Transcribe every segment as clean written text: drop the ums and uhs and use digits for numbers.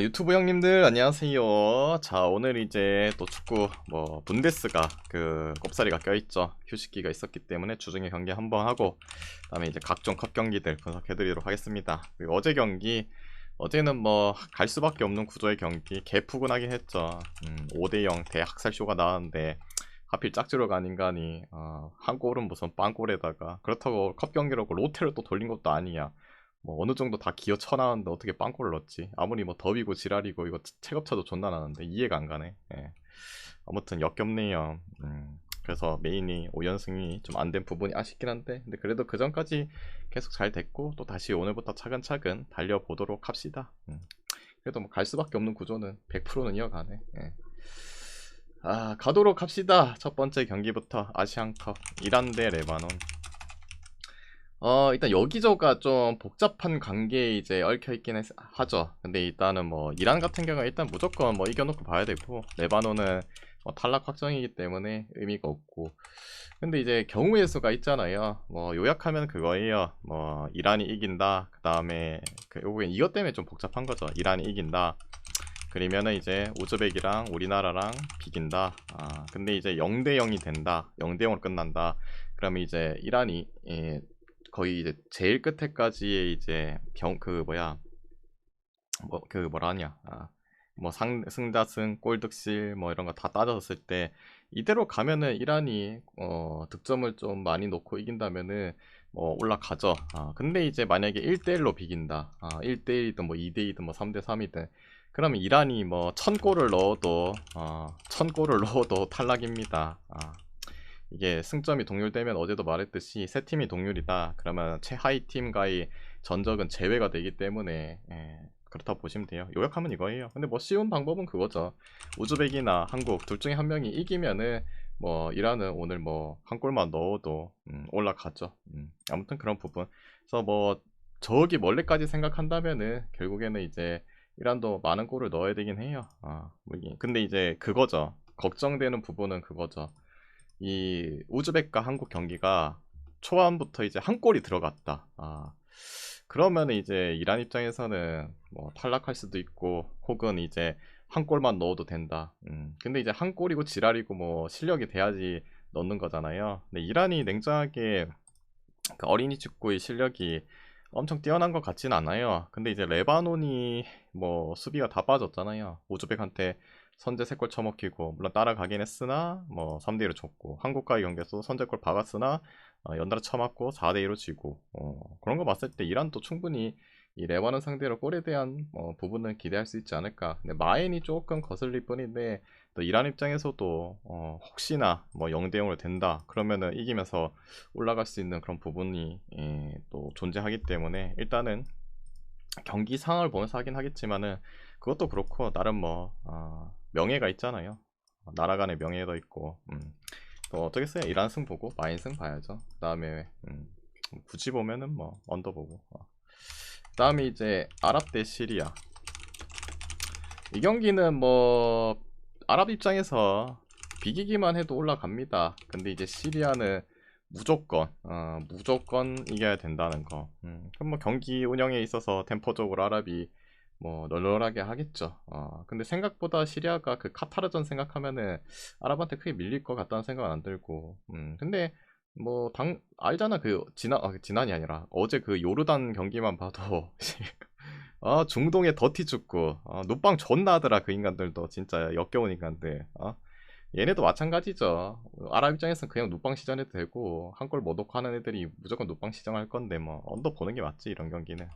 유튜브 형님들 안녕하세요. 자, 오늘 이제 또 축구 분데스가 그 꼽사리가 껴있죠. 휴식기가 있었기 때문에 주중에 경기 한번 하고, 그다음에 이제 각종 컵 경기들 분석해드리도록 하겠습니다. 그리고 어제 경기, 어제는 뭐 갈 수밖에 없는 구조의 경기 개푸근하긴 했죠. 5대0 대학살쇼가 나왔는데 하필 짝지러가 아닌가니, 한 골은 무슨 빵골에다가, 그렇다고 컵 경기라고 로테를 또 돌린 것도 아니야. 뭐 어느 정도 다 기어 쳐나왔는데 어떻게 빵골을 넣었지? 아무리 뭐 더비고 지랄이고 이거 체급차도 존나 나는데 이해가 안 가네. 예. 아무튼 역겹네요. 그래서 메인이 5연승이 좀 안 된 부분이 아쉽긴 한데, 근데 그래도 그 전까지 계속 잘 됐고 또 다시 오늘부터 차근차근 달려보도록 합시다. 그래도 뭐 갈 수밖에 없는 구조는 100%는 이어가네. 예. 가도록 합시다. 첫 번째 경기부터 아시안컵 이란 대 레바논. 일단 여기저가 좀 복잡한 관계에 이제 얽혀 있긴 하죠. 근데 일단은 뭐 이란 같은 경우는 일단 무조건 뭐 이겨놓고 봐야 되고, 레바논은 뭐 탈락 확정이기 때문에 의미가 없고. 근데 이제 경우의 수가 있잖아요. 뭐 요약하면 그거예요. 뭐 이란이 이긴다. 그 다음에 요게 이것 때문에 좀 복잡한 거죠. 이란이 이긴다. 그러면은 이제 우즈벡이랑 우리나라랑 비긴다. 근데 이제 0대 0이 된다. 0대 0으로 끝난다. 그러면 이제 이란이 거의 이제 제일 끝에까지의 이제 그 뭐야, 뭐 그 뭐라 하냐, 뭐 승자승 골득실 뭐 이런 거 다 따졌을 때 이대로 가면은 이란이 득점을 좀 많이 놓고 이긴다면은 뭐 올라가죠. 근데 이제 만약에 1대1로 비긴다, 1대1이든 뭐 2대2든 뭐 3대3이든, 그러면 이란이 뭐 1000골을 넣어도 1000골을 넣어도 탈락입니다. 이게 승점이 동률되면 어제도 말했듯이 세 팀이 동률이다. 그러면 최하위 팀과의 전적은 제외가 되기 때문에, 그렇다고 보시면 돼요. 요약하면 이거예요. 근데 뭐 쉬운 방법은 그거죠. 우즈벡이나 한국 둘 중에 한 명이 이기면은 뭐 이란은 오늘 뭐 한 골만 넣어도 올라가죠. 아무튼 그런 부분. 그래서 뭐 저기 멀리까지 생각한다면은 결국에는 이제 이란도 많은 골을 넣어야 되긴 해요. 근데 이제 그거죠. 걱정되는 부분은 그거죠. 이 우즈벡과 한국 경기가 초반부터 이제 한 골이 들어갔다. 그러면 이제 이란 입장에서는 뭐 탈락할 수도 있고, 혹은 이제 한 골만 넣어도 된다. 근데 이제 한 골이고 지랄이고 뭐 실력이 돼야지 넣는 거잖아요. 근데 이란이 냉정하게 그 어린이 축구의 실력이 엄청 뛰어난 것 같진 않아요. 근데 이제 레바논이 뭐 수비가 다 빠졌잖아요. 우즈벡한테 선제 3골 쳐먹히고, 물론 따라가긴 했으나 뭐 3대2로 졌고, 한국과의 경기에서 선제골 박았으나 연달아 쳐맞고 4대2로 지고, 그런 거 봤을 때 이란도 충분히 이 레바논 상대로 골에 대한 부분은 기대할 수 있지 않을까. 근데 마인이 조금 거슬릴 뿐인데, 또 이란 입장에서도 혹시나 뭐 0대0으로 된다 그러면은 이기면서 올라갈 수 있는 그런 부분이 또 존재하기 때문에, 일단은 경기 상황을 보면서 하긴 하겠지만은, 그것도 그렇고 나름 뭐 명예가 있잖아요. 나라 간의 명예도 있고, 또 어떻겠어요. 이란승 보고 마인승 봐야죠. 그 다음에 굳이 보면은 뭐 언더 보고, 그 다음에 이제 아랍 대 시리아. 이 경기는 뭐 아랍 입장에서 비기기만 해도 올라갑니다. 근데 이제 시리아는 무조건 이겨야 된다는 거. 그럼 뭐 경기 운영에 있어서 템포적으로 아랍이 뭐 널널하게 하겠죠. 근데 생각보다 시리아가 그 카타르전 생각하면은 아랍한테 크게 밀릴 것 같다는 생각은 안 들고. 근데 뭐 알잖아. 지난이 아니라 어제 그 요르단 경기만 봐도 중동의 더티 축구. 눕방 존나 하더라. 그 인간들도 진짜 역겨운 인간들. 얘네도 마찬가지죠. 아랍 입장에서는 그냥 눕방 시전해도 되고, 한 골 못 넣고 하는 애들이 무조건 눕방 시전할 건데 뭐 언더 보는 게 맞지, 이런 경기는.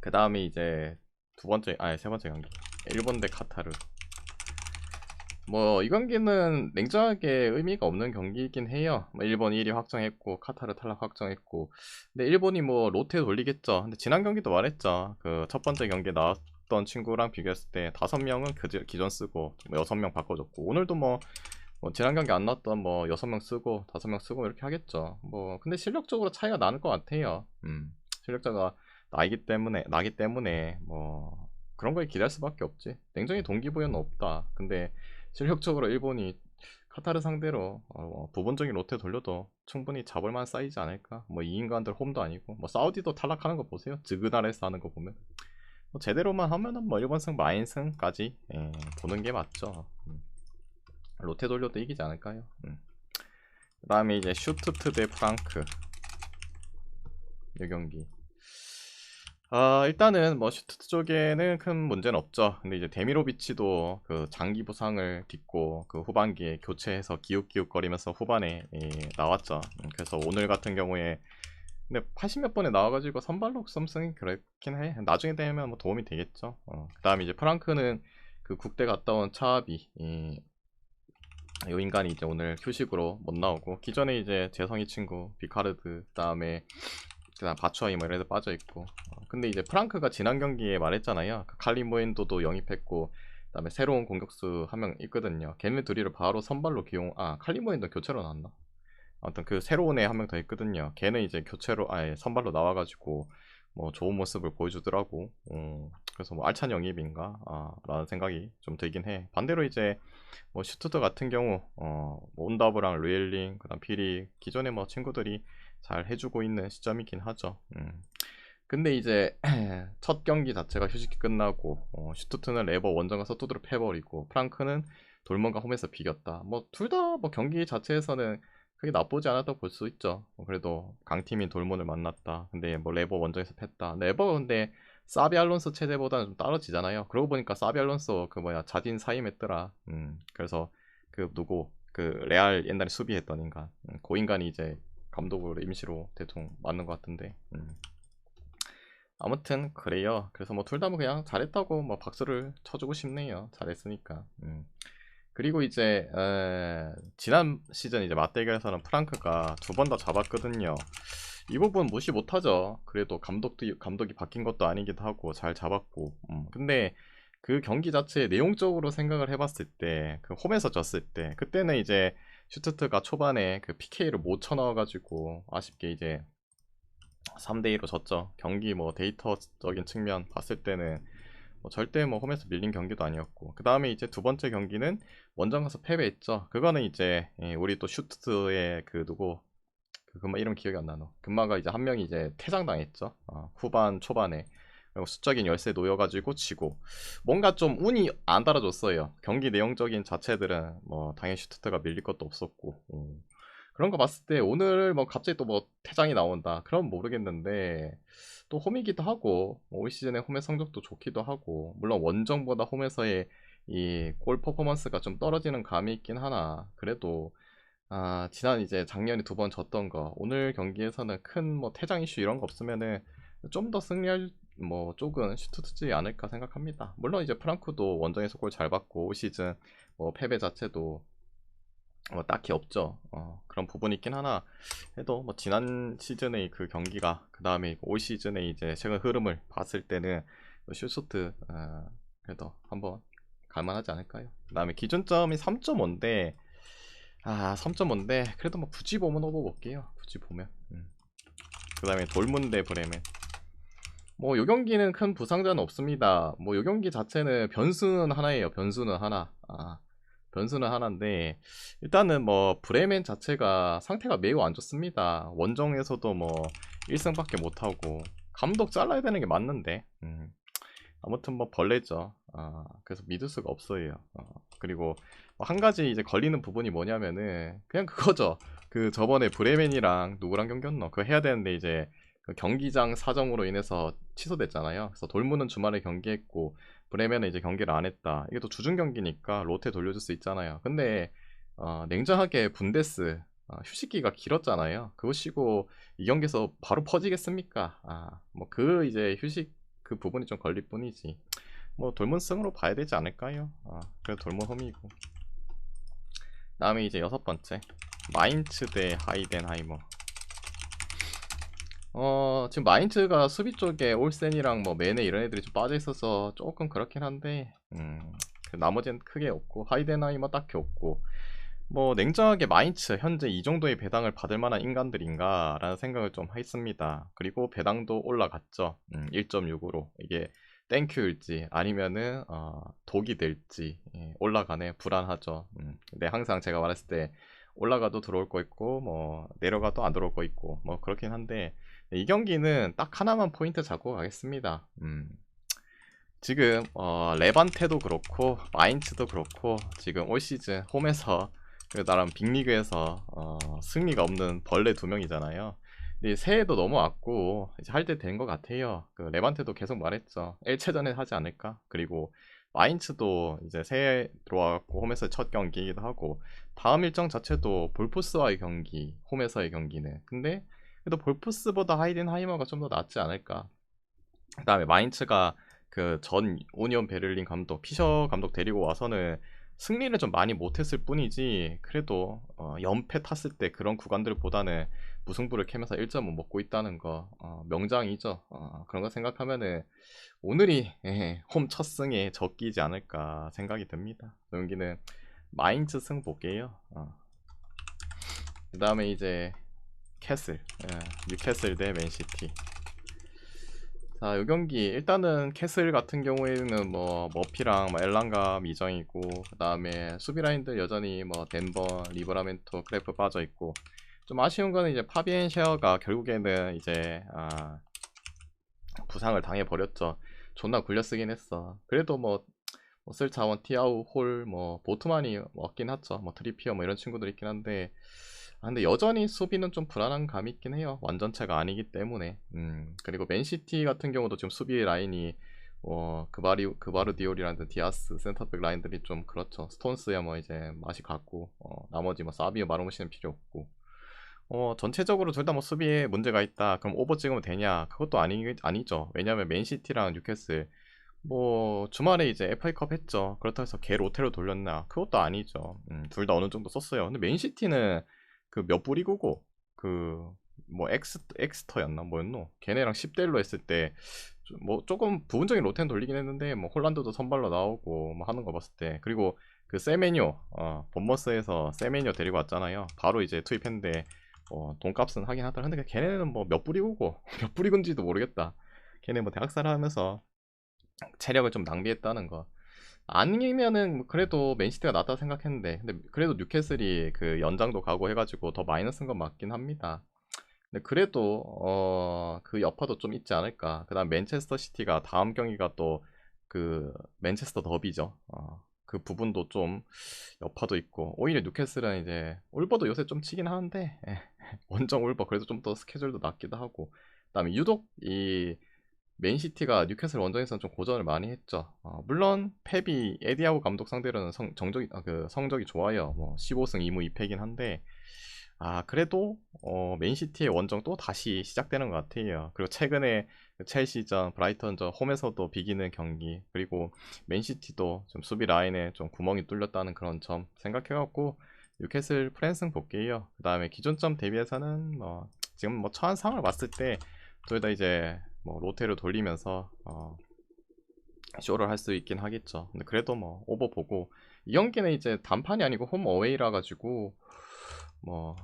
그 다음에 이제 세 번째 경기, 일본 대 카타르. 뭐 이 경기는 냉정하게 의미가 없는 경기이긴 해요. 뭐 일본 1위 확정했고 카타르 탈락 확정했고, 근데 일본이 뭐 로테 돌리겠죠. 근데 지난 경기도 말했죠. 그 첫 번째 경기에 나왔던 친구랑 비교했을 때 5명은 기존 쓰고 뭐 6명 바꿔줬고, 오늘도 뭐 지난 경기 안 나왔던 뭐 6명 쓰고 5명 쓰고 이렇게 하겠죠. 뭐 근데 실력적으로 차이가 나는 것 같아요. 실력자가 나기 때문에 뭐 그런 걸 기대할 수밖에 없지. 냉정히 동기부여는 없다. 근데 실력적으로 일본이 카타르 상대로 부분적인 로테 돌려도 충분히 잡을 만한 사이즈 않을까. 뭐 이 인간들 홈도 아니고, 뭐 사우디도 탈락하는 거 보세요. 즈그나레스 하는 거 보면 뭐 제대로만 하면은 뭐 1번승 마인승까지 보는 게 맞죠. 로테 돌려도 이기지 않을까요? 그 다음에 이제 슈투트 대 프랑크 이 경기. 일단은 뭐 슈투트 쪽에는 큰 문제는 없죠. 근데 이제 데미로비치도 그 장기 부상을 딛고 그 후반기에 교체해서 기웃기웃거리면서 후반에 나왔죠. 그래서 오늘 같은 경우에 근데 80몇 번에 나와가지고 선발로 썸승이 그렇긴 해. 나중에 되면 뭐 도움이 되겠죠. 그 다음에 이제 프랑크는 그 국대 갔다 온 차비 이 인간이 이제 오늘 휴식으로 못 나오고 기존에 이제 재성이 친구 비카르드 그다음에 바추아이 뭐 이런 애들 빠져있고 근데 이제 프랑크가 지난 경기에 말했잖아요. 그 칼리모엔도도 영입했고 그다음에 새로운 공격수 한 명 있거든요. 걔네 둘이를 바로 선발로 칼리모엔도 교체로 나왔나? 아무튼 그 새로운 애 한 명 더 있거든요. 걔는 이제 교체로 선발로 나와가지고 뭐 좋은 모습을 보여주더라고. 그래서 뭐 알찬 영입인가 라는 생각이 좀 들긴 해. 반대로 이제 뭐 슈투트 같은 경우 뭐 온다브랑 루엘링 그다음 피리 기존에 뭐 친구들이 잘 해주고 있는 시점이긴 하죠. 근데 이제 첫 경기 자체가 휴식기 끝나고 슈투트는 레버 원정과 서투드로 패버리고 프랑크는 돌먼과 홈에서 비겼다. 뭐 둘 다 뭐 경기 자체에서는 그게 나쁘지 않았다고 볼 수 있죠. 그래도 강팀인 돌몬을 만났다. 근데 뭐 레버 원정에서 팼다. 레버 근데 사비 알론소 체제보다는 좀 떨어지잖아요. 그러고 보니까 사비 알론소 그 뭐야 자진 사임했더라. 그래서 그 누구 그 레알 옛날에 수비했던 인간 그 인간이 이제 감독으로 임시로 대충 맞는 것 같은데 아무튼 그래요. 그래서 뭐 둘 다 뭐 그냥 잘했다고 뭐 박수를 쳐주고 싶네요. 잘했으니까. 그리고 이제 지난 시즌 이제 맞대결에서는 프랑크가 두 번 다 잡았거든요. 이 부분 무시 못하죠. 그래도 감독이 바뀐 것도 아니기도 하고 잘 잡았고. 근데 그 경기 자체 내용적으로 생각을 해봤을 때, 그 홈에서 졌을 때, 그때는 이제 슈투트가 초반에 그 PK를 못 쳐넣어가지고 아쉽게 이제 3대2로 졌죠. 경기 뭐 데이터적인 측면 봤을 때는 뭐 절대 뭐 홈에서 밀린 경기도 아니었고 그 다음에 이제 두 번째 경기는 원정 가서 패배했죠. 그거는 이제 우리 또 슈트의 그 누구 그 금마 이름 기억이 안 나노. 금마가 이제 한 명이 이제 퇴장당했죠. 후반 초반에 그리고 수적인 열세에 놓여가지고 지고 뭔가 좀 운이 안 따라줬어요. 경기 내용적인 자체들은 뭐 당연히 슈트가 밀릴 것도 없었고 그런 거 봤을 때 오늘 뭐 갑자기 또 뭐 퇴장이 나온다 그럼 모르겠는데 또 홈이기도 하고 올 시즌에 홈의 성적도 좋기도 하고 물론 원정보다 홈에서의 이 골 퍼포먼스가 좀 떨어지는 감이 있긴 하나 그래도 지난 이제 작년에 두 번 졌던 거 오늘 경기에서는 큰 뭐 퇴장 이슈 이런 거 없으면은 좀 더 승리할 뭐 쪽은 슈투트지 않을까 생각합니다. 물론 이제 프랑크도 원정에서 골 잘 받고 올 시즌 뭐 패배 자체도 뭐 딱히 없죠. 그런 부분이 있긴 하나 해도 뭐 지난 시즌의 그 경기가 그 다음에 올 시즌의 이제 최근 흐름을 봤을 때는 슈소트 그래도 한번 갈만하지 않을까요? 그 다음에 기준점이 3.5인데 3.5인데 그래도 뭐 굳이 보면 오버 볼게요. 굳이 보면 그 다음에 돌문 대 브레멘 뭐 요 경기는 큰 부상자는 없습니다. 뭐 요 경기 자체는 변수는 하나예요. 변수는 하나 변수는 하나인데 일단은 뭐 브레멘 자체가 상태가 매우 안 좋습니다. 원정에서도 뭐 1승밖에 못하고 감독 잘라야 되는 게 맞는데 아무튼 뭐 벌레죠. 그래서 믿을 수가 없어요. 그리고 한 가지 이제 걸리는 부분이 뭐냐면은 그냥 그거죠. 그 저번에 브레멘이랑 누구랑 경기였노? 그거 해야 되는데 이제 그 경기장 사정으로 인해서 취소됐잖아요. 그래서 돌문은 주말에 경기했고 브레멘은 이제 경기를 안 했다. 이게 또 주중 경기니까 로테 돌려줄 수 있잖아요. 근데 냉정하게 분데스 휴식기가 길었잖아요. 그거 쉬고 이 경기에서 바로 퍼지겠습니까? 뭐 그 이제 휴식 그 부분이 좀 걸릴 뿐이지. 뭐 돌문승으로 봐야 되지 않을까요? 그래도 돌문 홈이고. 다음에 이제 여섯 번째 마인츠 대 하이덴하이머. 지금 마인츠가 수비 쪽에 올센이랑 뭐 메네 이런 애들이 좀 빠져 있어서 조금 그렇긴 한데 그 나머지는 크게 없고 하이덴하이머 딱히 없고 뭐 냉정하게 마인츠 현재 이 정도의 배당을 받을 만한 인간들인가 라는 생각을 좀 했습니다. 그리고 배당도 올라갔죠. 1.6으로 이게 땡큐일지 아니면은 독이 될지 올라가네 불안하죠. 근데 항상 제가 말했을 때 올라가도 들어올 거 있고 뭐 내려가도 안 들어올 거 있고 뭐 그렇긴 한데 이 경기는 딱 하나만 포인트 잡고 가겠습니다. 지금 레반테도 그렇고 마인츠도 그렇고 지금 올 시즌 홈에서 그 나름 빅리그에서 승리가 없는 벌레 2명이잖아요. 근데 새해도 넘어왔고 이제 할 때 된 것 같아요. 그 레반테도 계속 말했죠. 1차전에 하지 않을까. 그리고 마인츠도 이제 새해 들어와갖고 홈에서 첫 경기이기도 하고 다음 일정 자체도 볼프스와의 경기, 홈에서의 경기는. 근데 그래도 볼프스보다 하이덴하이머가 좀 더 낫지 않을까. 그다음에 마인츠가 그 전 오니온 베를린 감독 피셔 감독 데리고 와서는 승리를 좀 많이 못했을 뿐이지 그래도 연패 탔을 때 그런 구간들보다는 무승부를 캐면서 1점을 먹고 있다는 거 명장이죠. 그런 거 생각하면은 오늘이 홈 첫 승에 적기지 않을까 생각이 듭니다. 여기는 마인츠 승 볼게요. 그 다음에 이제 캐슬, 뉴캐슬 대 맨시티. 자, 이 경기 일단은 캐슬 같은 경우에는 뭐 머피랑 뭐 엘랑가 미정이고 그 다음에 수비 라인들 여전히 뭐 덴버, 리버라멘토, 크래프 빠져 있고 좀 아쉬운 거는 이제 파비엔 쉐어가 결국에는 이제 부상을 당해 버렸죠. 존나 굴려 쓰긴 했어. 그래도 뭐 쓸자원 티아우 홀 뭐 보트만이 없긴 하죠. 뭐 트리피어 뭐 이런 친구들 있긴 한데 근데 여전히 수비는 좀 불안한 감이 있긴 해요. 완전체가 아니기 때문에. 그리고 맨시티 같은 경우도 지금 수비 라인이 그바르디올이라든 디아스 센터백 라인들이 좀 그렇죠. 스톤스야 뭐 이제 맛이 갔고 나머지 뭐 사비오 마르무시는 필요 없고 전체적으로 둘 다 뭐 수비에 문제가 있다. 그럼 오버 찍으면 되냐? 그것도 아니죠. 왜냐면 맨시티랑 뉴캐슬 뭐 주말에 이제 FA컵 했죠. 그렇다고 해서 걔 로테로 돌렸나? 그것도 아니죠. 둘 다 어느 정도 썼어요. 근데 맨시티는 그 몇 불이고고 그 뭐 엑스터였나 뭐였노? 걔네랑 10대 1로 했을 때 뭐 조금 부분적인 로테는 돌리긴 했는데 뭐 홀란드도 선발로 나오고 뭐 하는 거 봤을 때 그리고 그 세메뇨 본머스에서 세메뇨 데리고 왔잖아요. 바로 이제 투입했는데 돈값은 하긴 하더라. 근데 걔네는 뭐 몇 불이고고 몇 불이건지도 모르겠다. 걔네 뭐 대학살 하면서 체력을 좀 낭비했다는 거. 아니면은 뭐 그래도 맨시티가 낫다 생각했는데 근데 그래도 뉴캐슬이 그 연장도 가고 해가지고 더 마이너스인 건 맞긴 합니다. 근데 그래도 그 여파도 좀 있지 않을까. 그다음 맨체스터 시티가 다음 경기가 또 그 맨체스터 더비죠. 그 부분도 좀 여파도 있고 오히려 뉴캐슬은 이제 울버도 요새 좀 치긴 하는데 원정 울버 그래도 좀 더 스케줄도 낮기도 하고 그다음에 유독 이 맨시티가 뉴캐슬 원정에서는 좀 고전을 많이 했죠. 물론 펩이 에디아고 감독 상대로는 성적이 좋아요. 뭐 15승 2무 2패긴 한데 그래도 맨시티의 원정 또 다시 시작되는 것 같아요. 그리고 최근에 첼시전, 브라이턴전 홈에서도 비기는 경기 그리고 맨시티도 좀 수비 라인에 좀 구멍이 뚫렸다는 그런 점 생각해갖고 뉴캐슬 프랜승 볼게요. 그 다음에 기존점 대비해서는 뭐 지금 뭐 처한 상황을 봤을 때 둘 다 이제 뭐 로테로 돌리면서 쇼를 할 수 있긴 하겠죠. 근데 그래도 뭐 오버 보고 이 경기는 이제 단판이 아니고 홈 어웨이라 가지고 뭐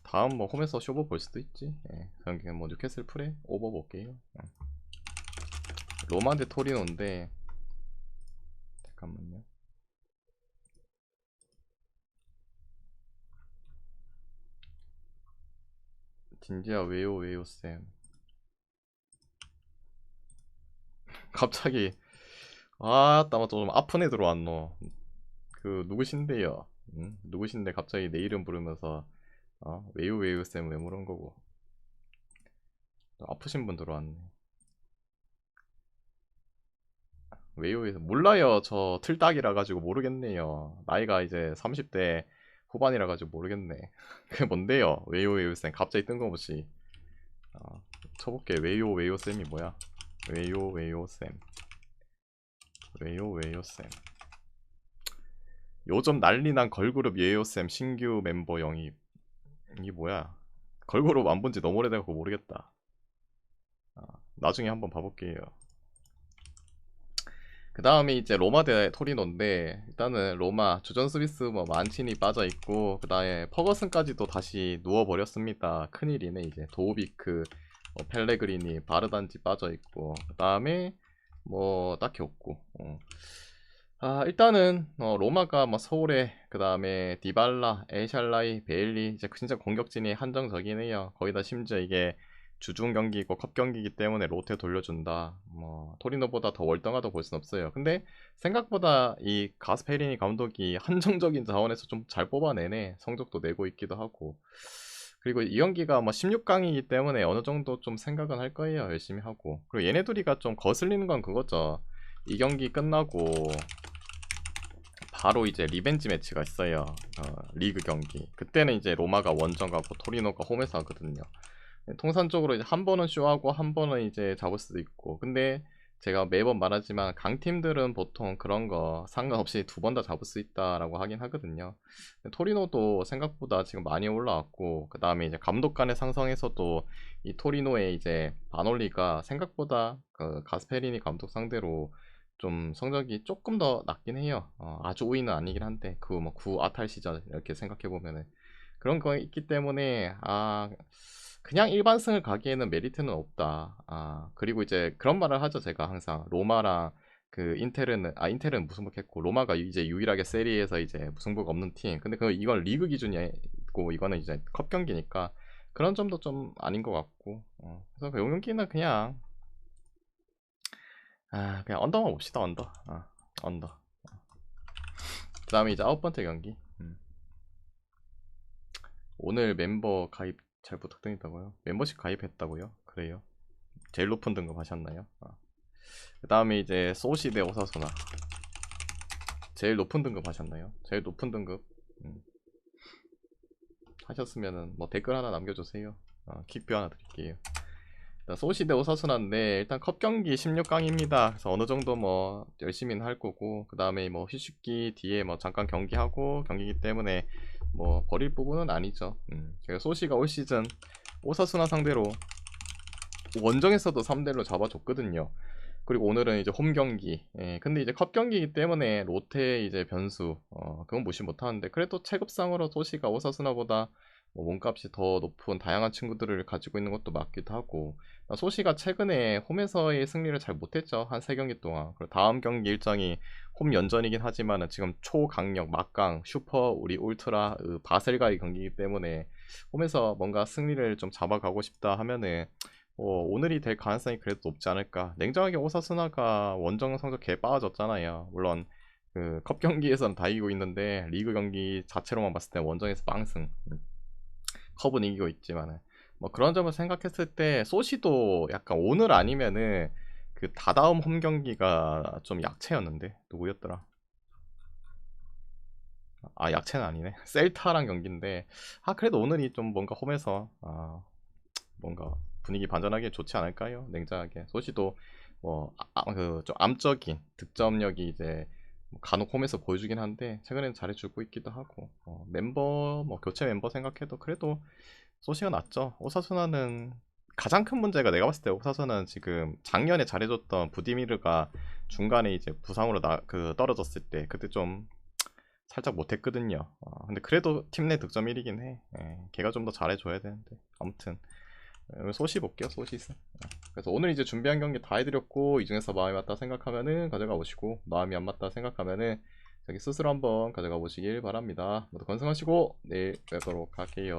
다음 뭐 홈에서 쇼보 볼 수도 있지. 경기는 뭐 뉴캐슬 프레 오버 볼게요. 로마 대 토리노인데 잠깐만요. 진지야 왜요 쌤. 갑자기 따마 좀 아픈 애 들어왔노. 그 누구신데요? 누구신데 갑자기 내 이름 부르면서 왜요 쌤 왜 물은 거고. 아프신 분 들어왔네. 왜요에서 몰라요. 저 틀딱이라 가지고 모르겠네요. 나이가 이제 30대 후반이라 가지고 모르겠네. 그게 뭔데요? 왜요 쌤 갑자기 뜬금없이 쳐볼게. 왜요 쌤이 뭐야? 왜요 쌤. 왜요 쌤. 요즘 난리난 걸그룹 예요쌤 신규 멤버 영입. 이게 뭐야? 걸그룹 안 본지 너무 오래돼서 모르겠다. 나중에 한번 봐볼게요. 그 다음에 이제 로마 대 토리노인데 일단은 로마 주전 수비수 뭐 만치니 빠져 있고 그 다음에 퍼거슨까지도 다시 누워버렸습니다. 큰일이네 이제. 도우비크, 펠레그리니, 바르단지 빠져 있고 그 다음에 뭐 딱히 없고. 일단은 로마가 뭐 서울에 그 다음에 디발라, 에샬라이, 베일리 이제 진짜 공격진이 한정적이네요. 거기다 심지어 이게 주중 경기고 컵 경기이기 때문에 로테 돌려준다. 뭐 토리노보다 더 월등하다고 볼 순 없어요. 근데 생각보다 이 가스페리니 감독이 한정적인 자원에서 좀 잘 뽑아내네. 성적도 내고 있기도 하고. 그리고 이 경기가 뭐 16강이기 때문에 어느 정도 좀 생각은 할 거예요. 열심히 하고. 그리고 얘네 둘이가 좀 거슬리는 건 그거죠. 이 경기 끝나고 바로 이제 리벤지 매치가 있어요. 리그 경기. 그때는 이제 로마가 원정 가고 토리노가 홈에서 하거든요. 통산적으로 이제 한 번은 쇼하고 한 번은 이제 잡을 수도 있고. 근데 제가 매번 말하지만 강팀들은 보통 그런 거 상관없이 두 번 다 잡을 수 있다라고 하긴 하거든요. 토리노도 생각보다 지금 많이 올라왔고, 그 다음에 이제 감독 간의 상성에서도 이 토리노의 이제 바놀리가 생각보다 그 가스페리니 감독 상대로 좀 성적이 조금 더 낮긴 해요. 아주 우위는 아니긴 한데 그 뭐 구 아탈 시절 이렇게 생각해 보면은 그런 거 있기 때문에 그냥 일반승을 가기에는 메리트는 없다. 그리고 이제 그런 말을 하죠. 제가 항상 로마랑 그 인텔은 무승부했고 로마가 이제 유일하게 세리에서 이제 무승부가 없는 팀. 근데 이건 리그 기준이고 이거는 이제 컵 경기니까 그런 점도 좀 아닌 것 같고. 그래서 그 경기는 그냥 언더만 봅시다. 언더. 그 다음에 이제 9번째 경기. 오늘 멤버 가입 잘 부탁드린다고요? 멤버십 가입했다고요? 그래요? 제일 높은 등급 하셨나요? 그 다음에 이제 소시 대 오사수나 제일 높은 등급 하셨나요? 제일 높은 등급 하셨으면은 뭐 댓글 하나 남겨주세요. 킥뷰 하나 드릴게요. 소시 대 오사수나인데 일단 컵 경기 16강입니다. 그래서 어느 정도 뭐 열심히는 할 거고 그 다음에 뭐 휴식기 뒤에 뭐 잠깐 경기하고 경기이기 때문에 뭐 버릴 부분은 아니죠. 제가 소시가 올 시즌 오사수나 상대로 원정에서도 3대1로 잡아줬거든요. 그리고 오늘은 이제 홈 경기. 근데 이제 컵 경기이기 때문에 롯데 이제 변수. 그건 무시 못하는데 그래도 체급상으로 소시가 오사수나보다 뭐 몸값이 더 높은 다양한 친구들을 가지고 있는 것도 맞기도 하고 소시가 최근에 홈에서의 승리를 잘 못했죠. 한 3경기 동안. 그리고 다음 경기 일정이 홈 연전이긴 하지만은 지금 초강력 막강 슈퍼 우리 울트라 바셀과의 경기이기 때문에 홈에서 뭔가 승리를 좀 잡아가고 싶다 하면은 오늘이 될 가능성이 그래도 높지 않을까. 냉정하게 오사스나가 원정 성적 개 빠아졌잖아요. 물론 그 컵 경기에서는 다 이기고 있는데 리그 경기 자체로만 봤을 때 원정에서 빵승. 컵은 이기고 있지만은 뭐 그런 점을 생각했을 때 소시도 약간 오늘 아니면은 그 다다음 홈 경기가 좀 약체였는데 누구였더라? 약체는 아니네. 셀타랑 경기인데 그래도 오늘이 좀 뭔가 홈에서 뭔가 분위기 반전하기 좋지 않을까요? 냉정하게 소시도 뭐 그 좀 암적인 득점력이 이제 뭐 간혹 홈에서 보여주긴 한데 최근에는 잘해주고 있기도 하고 멤버 뭐 교체 멤버 생각해도 그래도 소시가 낫죠. 오사수나는 가장 큰 문제가 내가 봤을 때 오사수나는 지금 작년에 잘해줬던 부디미르가 중간에 이제 부상으로 떨어졌을 때 그때 좀 살짝 못했거든요. 근데 그래도 팀 내 득점 1위긴 해. 걔가 좀 더 잘해줘야 되는데 아무튼 소시 볼게요. 소시스. 그래서 오늘 이제 준비한 경기 다 해드렸고 이 중에서 마음이 맞다 생각하면은 가져가 보시고 마음이 안 맞다 생각하면은 자기 스스로 한번 가져가 보시길 바랍니다. 모두 건승하시고 내일 뵙도록 할게요.